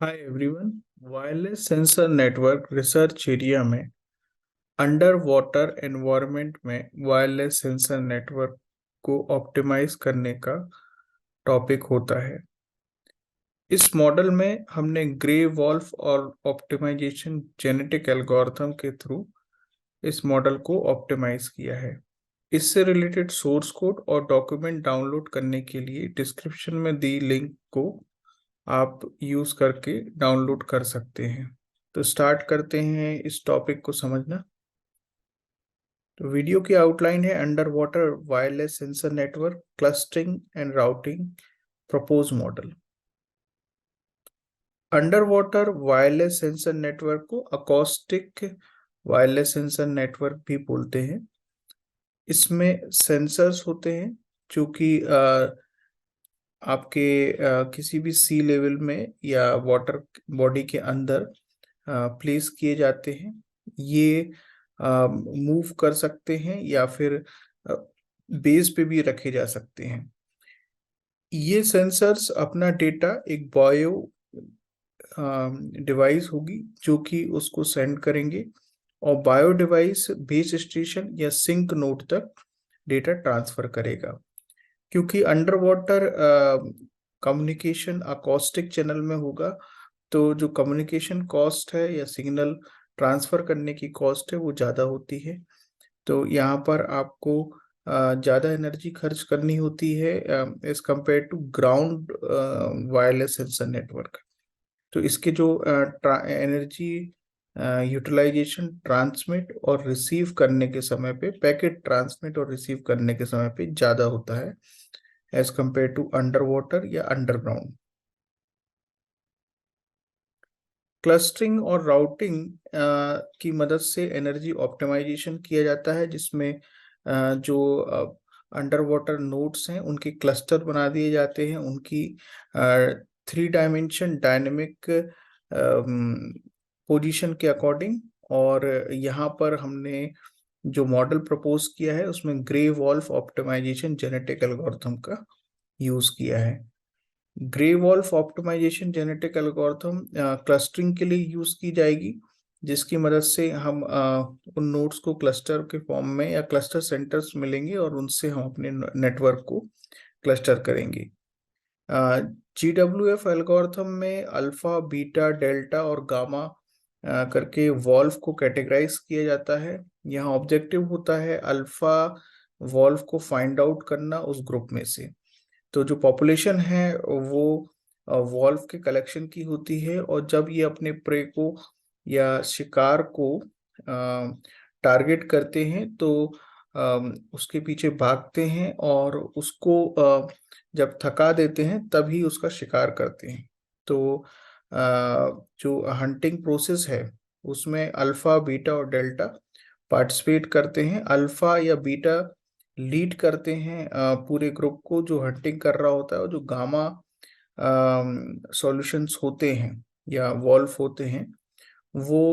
Hi everyone. Wireless sensor network research area में under water environment में wireless sensor network को optimise करने का टॉपिक होता है। इस मॉडल में हमने ग्रे वॉल्फ और ऑप्टिमाइजेशन जेनेटिक एल्गोरिथम के थ्रू इस मॉडल को ऑप्टिमाइज किया है। इससे रिलेटेड सोर्स कोड और डॉक्यूमेंट डाउनलोड करने के लिए डिस्क्रिप्शन में दी लिंक को आप यूज करके डाउनलोड कर सकते हैं। तो स्टार्ट करते हैं इस टॉपिक को समझना। तो वीडियो की आउटलाइन है under water wireless sensor network clustering and routing propose model. Under water wireless sensor network को अकॉस्टिक वायरलेस सेंसर नेटवर्क भी बोलते हैं। इसमें सेंसर्स होते हैं जो कि आपके किसी भी सी लेवल में या वाटर बॉडी के अंदर प्लेस किए जाते हैं। ये मूव कर सकते हैं या फिर बेस पे भी रखे जा सकते हैं। ये सेंसर्स अपना डेटा एक बायो डिवाइस होगी जो कि उसको सेंड करेंगे और बायो डिवाइस बेस स्टेशन या सिंक नोड तक डेटा ट्रांसफर करेगा। क्योंकि under water communication acoustic channel में होगा, तो जो कम्युनिकेशन कॉस्ट है या सिग्नल ट्रांसफर करने की कॉस्ट है वो ज़्यादा होती है। तो यहाँ पर आपको ज़्यादा एनर्जी खर्च करनी होती है as compared to ground wireless sensor network. तो इसके जो एनर्जी यूटिलाइजेशन ट्रांसमिट और रिसीव करने के समय पे, पैकेट ट्रांसमिट और रिसीव करने के समय पे ज़्यादा होता है as compared to under water या अंडरग्राउंड। क्लस्टरिंग और राउटिंग की मदद से एनर्जी ऑप्टिमाइजेशन किया जाता है, जिसमें जो अंडर वाटर नोड्स हैं उनके क्लस्टर बना दिए जाते हैं, उनकी 3 डायमेंशन डायनेमिक पोजीशन के अकॉर्डिंग। और यहाँ पर हमने जो मॉडल प्रपोज किया है उसमें grey wolf optimisation genetic algorithm का यूज किया है। Grey wolf optimisation genetic algorithm clustering के लिए यूज की जाएगी, जिसकी मदद से हम उन नोड्स को क्लस्टर के फॉर्म में या क्लस्टर सेंटर्स मिलेंगे और उनसे हम अपने नेटवर्क को क्लस्टर करेंगे। GWF एल्गोरिथम में अल्फा बीटा डेल्टा और गामा करके वॉल्व को कैटेगराइज किया जाता है। यहाँ ऑब्जेक्टिव होता है अल्फा वॉल्व को फाइंड आउट करना उस ग्रुप में से। तो जो पॉपुलेशन है वो वॉल्व के कलेक्शन की होती है, और जब ये अपने प्रे को या शिकार को टारगेट करते हैं तो उसके पीछे भागते हैं और उसको जब थका देते हैं तभी उसका शिकार करते हैं। तो जो हंटिंग प्रोसेस है उसमें अल्फा बीटा और डेल्टा पार्टिसिपेट करते हैं। अल्फा या बीटा लीड करते हैं पूरे ग्रुप को जो हंटिंग कर रहा होता है, और जो गामा सॉल्यूशंस होते हैं या वॉल्व होते हैं वो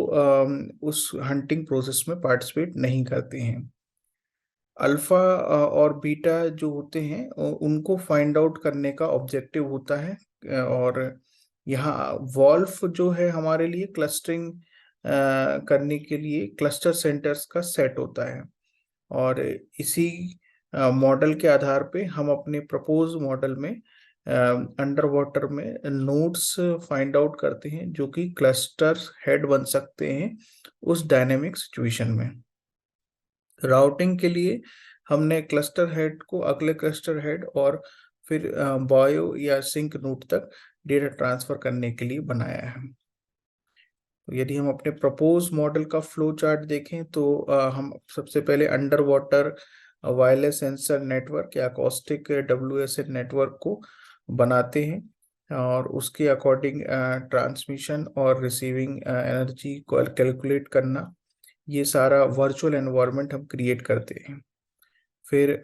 उस हंटिंग प्रोसेस में पार्टिसिपेट नहीं करते हैं। अल्फा और बीटा जो होते हैं उनको फाइंड आउट करने का ऑब्जेक्टिव होता है। और यहाँ वॉल्व जो है हमारे लिए क्लस्टरिंग करने के लिए क्लस्टर सेंटर्स का सेट होता है। और इसी मॉडल के आधार पे हम अपने प्रपोज मॉडल में अंडर वाटर में नोड्स फाइंड आउट करते हैं जो कि क्लस्टर हेड बन सकते हैं उस डायनेमिक सिचुएशन में। राउटिंग के लिए हमने क्लस्टर हेड को अगले क्लस्टर हेड और फिर बायो या सिंक नोड तक डेटा ट्रांसफर करने के लिए बनाया है। तो यदि हम अपने प्रपोज मॉडल का फ्लो चार्ट देखें तो हम सबसे पहले under water wireless sensor network या अकॉस्टिक WSN नेटवर्क को बनाते हैं और उसके अकॉर्डिंग ट्रांसमिशन और रिसीविंग एनर्जी को कैलकुलेट करना, ये सारा वर्चुअल एनवायरनमेंट हम क्रिएट करते हैं। फिर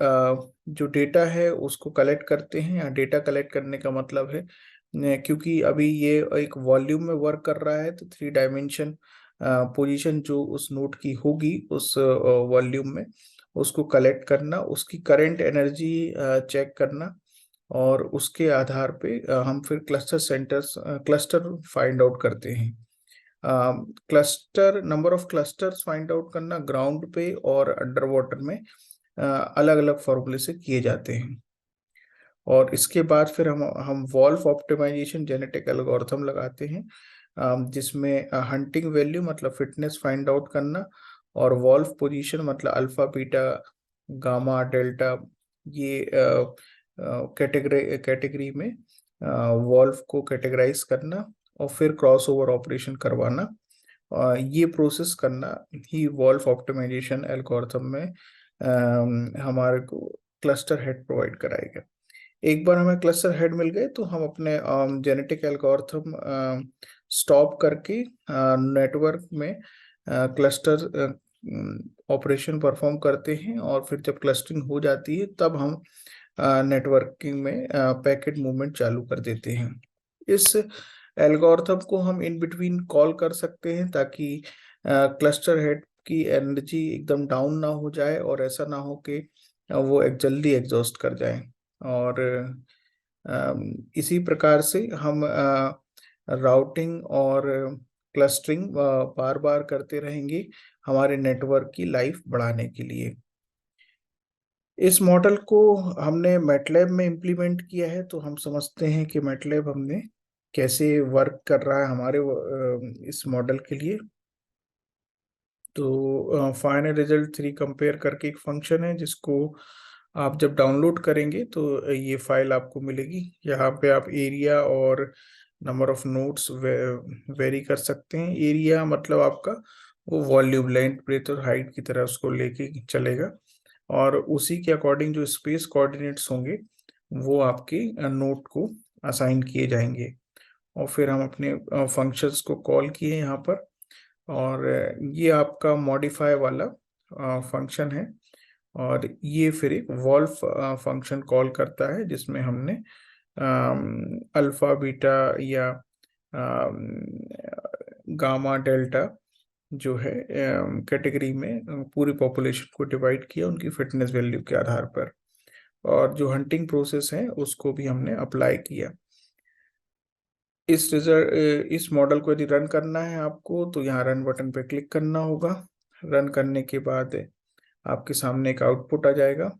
जो डेटा है उसको कलेक्ट करते हैं। डेटा कलेक्ट करने का मतलब है क्योंकि अभी ये एक वॉल्यूम में वर्क कर रहा है, तो 3 डायमेंशन पोजीशन जो उस नोड की होगी उस वॉल्यूम में, उसको कलेक्ट करना, उसकी करंट एनर्जी चेक करना, और उसके आधार पे हम फिर क्लस्टर फाइंड आउट करते हैं। Cluster number of clusters find out करना ग्राउंड पे और अंडर वाटर में अलग अलग फॉर्मूले से किए जाते हैं। और इसके बाद फिर हम वॉल्फ ऑप्टिमाइजेशन जेनेटिक एल्गोरिथम लगाते हैं, जिसमें हंटिंग वैल्यू मतलब फिटनेस फाइंड आउट करना, और वॉल्फ पोजीशन मतलब अल्फा बीटा गामा डेल्टा, ये कैटेगरी में वॉल्फ को कैटेगराइज करना और फिर क्रॉस ओवर ऑपरेशन करवाना। ये प्रोसेस करना ही वॉल्फ ऑप्टिमाइजेशन एल्गोरिथम में हमारे को क्लस्टर हेड प्रोवाइड कराएगा। एक बार हमें क्लस्टर हेड मिल गए तो हम अपने जेनेटिक एल्गोरिथम स्टॉप करके नेटवर्क में क्लस्टर ऑपरेशन परफॉर्म करते हैं, और फिर जब क्लस्टरिंग हो जाती है तब हम नेटवर्किंग में पैकेट मूवमेंट चालू कर देते हैं। इस एल्गोरिथम को हम इन बिटवीन कॉल कर सकते हैं ताकि क्लस्टर हेड की एनर्जी एकदम डाउन ना हो जाए और ऐसा ना हो कि वो एक जल्दी एग्जॉस्ट कर जाए। और इसी प्रकार से हम राउटिंग और क्लस्टरिंग बार बार करते रहेंगे हमारे नेटवर्क की लाइफ बढ़ाने के लिए। इस मॉडल को हमने मैटलैब में इम्प्लीमेंट किया है, तो हम समझते हैं कि मैटलैब हमने कैसे वर्क कर रहा है हमारे इस मॉडल के लिए। तो फाइनल रिजल्ट 3 कंपेयर करके एक फंक्शन है जिसको आप जब डाउनलोड करेंगे तो ये फाइल आपको मिलेगी। यहाँ पे आप एरिया और नंबर ऑफ नोड्स वेरी कर सकते हैं। एरिया मतलब आपका वो वॉल्यूम, लेंथ, ब्रेथ और हाइट की तरह उसको लेके चलेगा, और उसी के अकॉर्डिंग जो स्पेस कोऑर्डिनेट्स होंगे वो आपके नोड को असाइन किए जाएंगे। और फिर हम अपने फंक्शंस को कॉल किए यहाँ पर, और ये आपका मॉडिफाई वाला फंक्शन है, और ये फिर एक वॉल्फ फंक्शन कॉल करता है जिसमें हमने अल्फा बीटा या गामा डेल्टा जो है कैटेगरी में पूरी पॉपुलेशन को डिवाइड किया उनकी फिटनेस वैल्यू के आधार पर, और जो हंटिंग प्रोसेस है उसको भी हमने अप्लाई किया। इस मॉडल को यदि रन करना है आपको तो यहाँ रन बटन पे क्लिक करना होगा। रन करने के बाद आपके सामने एक आउटपुट आ जाएगा,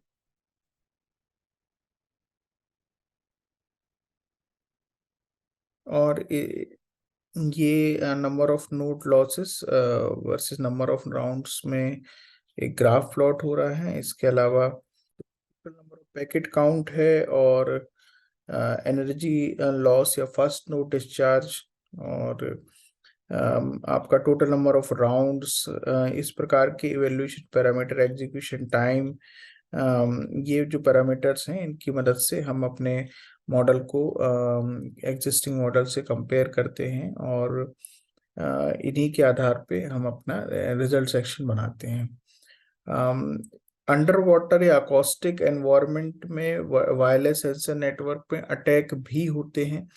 और ये number of node losses versus number of rounds में एक ग्राफ प्लॉट हो रहा है। इसके अलावा नंबर ऑफ पैकेट काउंट है, और एनर्जी लॉस या फर्स्ट नोड डिस्चार्ज, और आपका टोटल नंबर ऑफ राउंड्स, इस प्रकार के इवैल्यूएशन पैरामीटर, एग्जीक्यूशन टाइम, ये जो पैरामीटर्स हैं इनकी मदद से हम अपने मॉडल को एग्जिस्टिंग मॉडल से कंपेयर करते हैं, और इन्हीं के आधार पे हम अपना रिजल्ट सेक्शन बनाते हैं। अंडर वाटर या अकॉस्टिक एनवायरनमेंट में वायरलेस सेंसर नेटवर्क में अटैक भी होते हैं,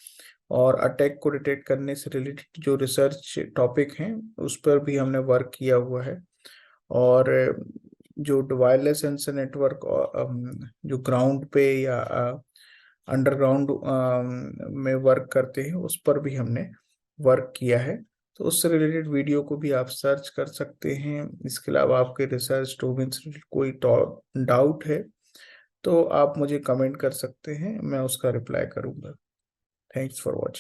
और अटैक को डिटेक्ट करने से रिलेटेड जो रिसर्च टॉपिक हैं उस पर भी हमने वर्क किया हुआ है। और जो वायरलेस सेंसर नेटवर्क जो ग्राउंड पे या अंडरग्राउंड में वर्क करते हैं उस पर भी हमने वर्क किया है। तो उससे रिलेटेड वीडियो को भी आप सर्च कर सकते हैं। इसके अलावा आपके रिसर्च डोमेन से रिलेटेड कोई डाउट है तो आप मुझे कमेंट कर सकते हैं, मैं उसका रिप्लाई करूंगा। Thanks for watching.